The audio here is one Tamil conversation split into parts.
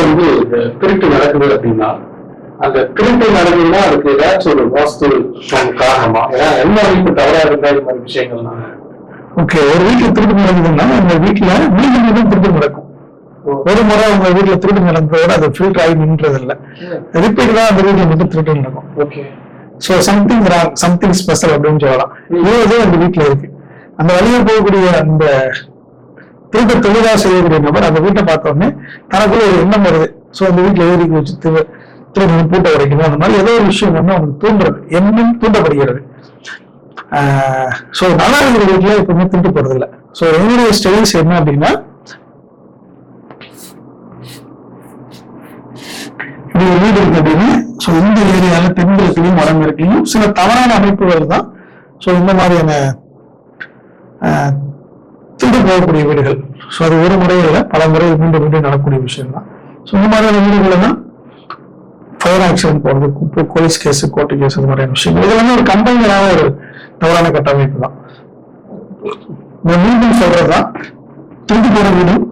வந்து திருட்டு நடக்குது அப்படின்னா அந்த திருட்டு நடந்ததுன்னா அதுக்கு ஏதாச்சும் ஒரு வாஸ்து காரணமா? ஏன்னா என்ன அமைப்பு தவறா இருந்தா இது மாதிரி விஷயங்கள்லாம். ஓகே, ஒரு வீட்டுல திருட்டு நடந்ததுன்னா அந்த வீட்டுல மீண்டும் மீண்டும் திருட்டு நடக்கும். ஒரு முறை உங்க வீட்டுல திருட்டு நடந்ததோட அது ஃபில்டர் ஆகி நின்றது இல்லை, ரிப்பீட் தான் அந்த வீட்டுல மட்டும் திருட்டு நடக்கும். Okay, so something wrong, something special அப்படின்னு சொல்லலாம். இதே அந்த வீட்டுல இருக்கு. அந்த வழியை போகக்கூடிய அந்த திருட்ட தொழிலா செய்யக்கூடிய நபர் அந்த வீட்டை பார்த்தோன்னே தனக்குள்ள ஒரு எண்ணம் வருது. ஸோ அந்த வீட்டுல ஏறி வச்சு திரும்ப பூட்டை உடைக்கணும், அந்த மாதிரி ஏதோ ஒரு விஷயம் வந்து அவனுக்கு தூண்டுறது, எண்ணம் தூண்டப்படுகிறது. ஸோ நல்லா இருக்கிற வீட்டுல எப்பவுமே திருட்டு போறது இல்லை. ஸோ என்னுடைய ஸ்டடிஸ் என்ன அப்படின்னா, இப்படி ஒரு வீடு இருக்கு அப்படின்னு, ஸோ இந்த ஏரியால தென்கிழக்கையும் வடமேற்கையும் சில தவறான அமைப்புகள் தான் ஸோ இந்த மாதிரியான திருடு போகக்கூடிய வீடுகள். ஸோ அது ஒரு முறையில் பல முறை மீண்டும் மீண்டும் நடக்கக்கூடிய விஷயம் தான். ஸோ இந்த மாதிரியான வீடுகள் தான் ஃபயர் ஆக்சிடென்ட் போறது, போலீஸ் கேஸ், கோர்ட்டு கேஸ், இந்த மாதிரியான விஷயங்கள் இதெல்லாமே ஒரு கம்பெனிகளான ஒரு தவறான கட்டமைப்பு தான். இந்த மீண்டும் சொல்றதுதான் திருட்டு போற வீடும்.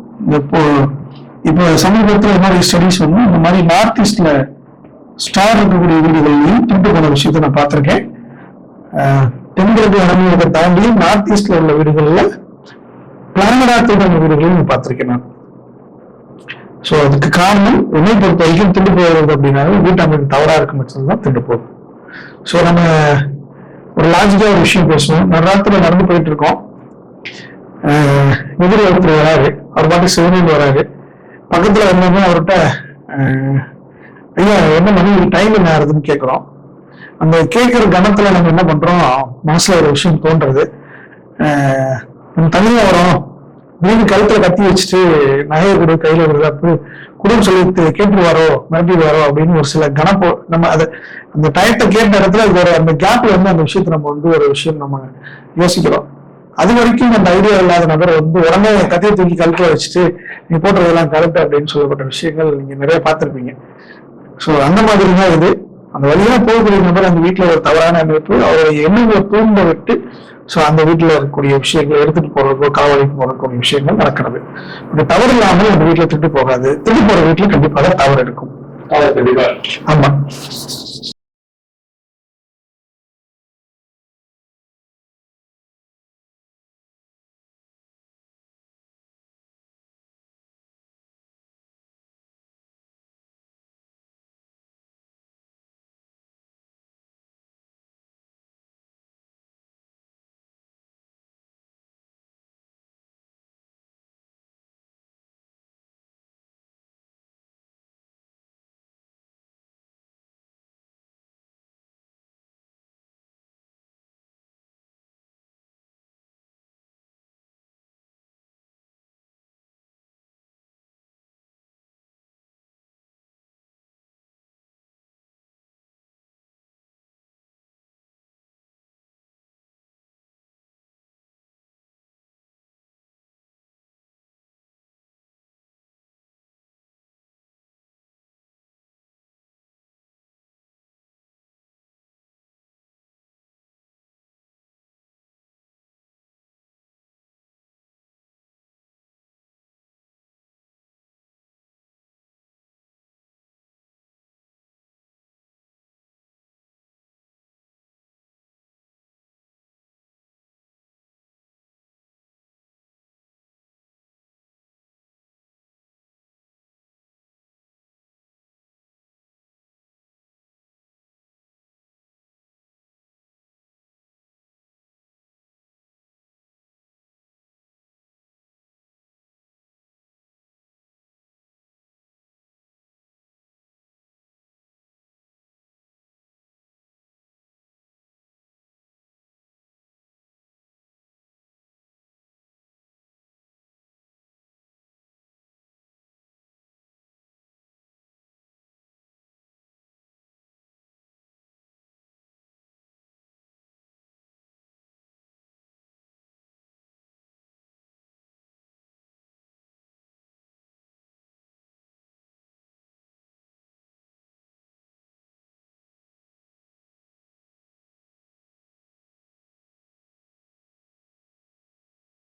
இப்போ சமீபத்தில் மாதிரி ஸ்டடிஸ் வந்து இந்த மாதிரி நார்த் ஈஸ்ட்ல ஸ்டார் இருக்கக்கூடிய வீடுகள்லையும் திருட்டு போன விஷயத்தை நான் பார்த்திருக்கேன். தென்கிழக்கு வடமேற்கை தாண்டி நார்த் ஈஸ்ட்ல உள்ள வீடுகள்ல பிளானடா திருடான வீடுகளையும் பார்த்திருக்கேன் நான். ஸோ அதுக்கு காரணம் என்னை பொறுத்த வரைக்கும் திருட்டு போகிறது அப்படின்னாலும் வீட்டமைப்பு தவறா இருக்கும் பட்சத்தில் தான் திருட்டு போகும். ஸோ நம்ம ஒரு லாஜிக்கா ஒரு விஷயம் பேசுவோம். நடுராத்திரில நடந்து போயிட்டு இருக்கோம், எதிரி ஒருத்தர் வராரு, அவர் பாட்டு சிவனில் வராரு. பக்கத்துல வந்தோம்னா அவர்கிட்ட ஐயா என்ன மணி டைம் என்ன ஆகுதுன்னு கேட்கிறோம். அந்த கேட்கிற கணத்துல நம்ம என்ன பண்றோம், மனசுல ஒரு விஷயம் தோன்றது, நம்ம தனியா வரோம், வீடு கழுத்துல கத்தி வச்சுட்டு நகையை கொடு கையில வருது அப்படி குடும்பம் சொல்லி கேட்டுருவாரோ மிரட்டிடுவாரோ அப்படின்னு ஒரு சில கணப்போ நம்ம அதை அந்த டயத்தை கேட்ட இடத்துல அது ஒரு அந்த கேப்ல வந்து அந்த விஷயத்தை நம்ம வந்து ஒரு விஷயம் நம்ம யோசிக்கிறோம். அது வரைக்கும் அந்த ஐடியா இல்லாத நபர் வந்து உடனே கத்தியை தூக்கி கழுத்துல வச்சுட்டு நீ போட்டுறதெல்லாம் கருத்து அப்படின்னு சொல்லப்பட்ட விஷயங்கள் நீங்க நிறைய பார்த்திருப்பீங்க. ஸோ அந்த மாதிரி தான் இது. அந்த வழியா போகக்கூடிய நபர் அந்த வீட்டுல ஒரு தவறான அமைப்பு அவருடைய எண்ணங்களை தூண்ட விட்டு ஸோ அந்த வீட்டுல இருக்கக்கூடிய விஷயங்களை எடுத்துட்டு போறதுக்கோ காவலுக்கு போறக்கூடிய விஷயங்கள் நடக்கிறது. அப்படி தவறு இல்லாமல் அந்த வீட்டுல திருட்டு போகாது. திருட்டு போற வீட்டுல கண்டிப்பாக தவறு இருக்கும். கண்டிப்பா. ஆமா.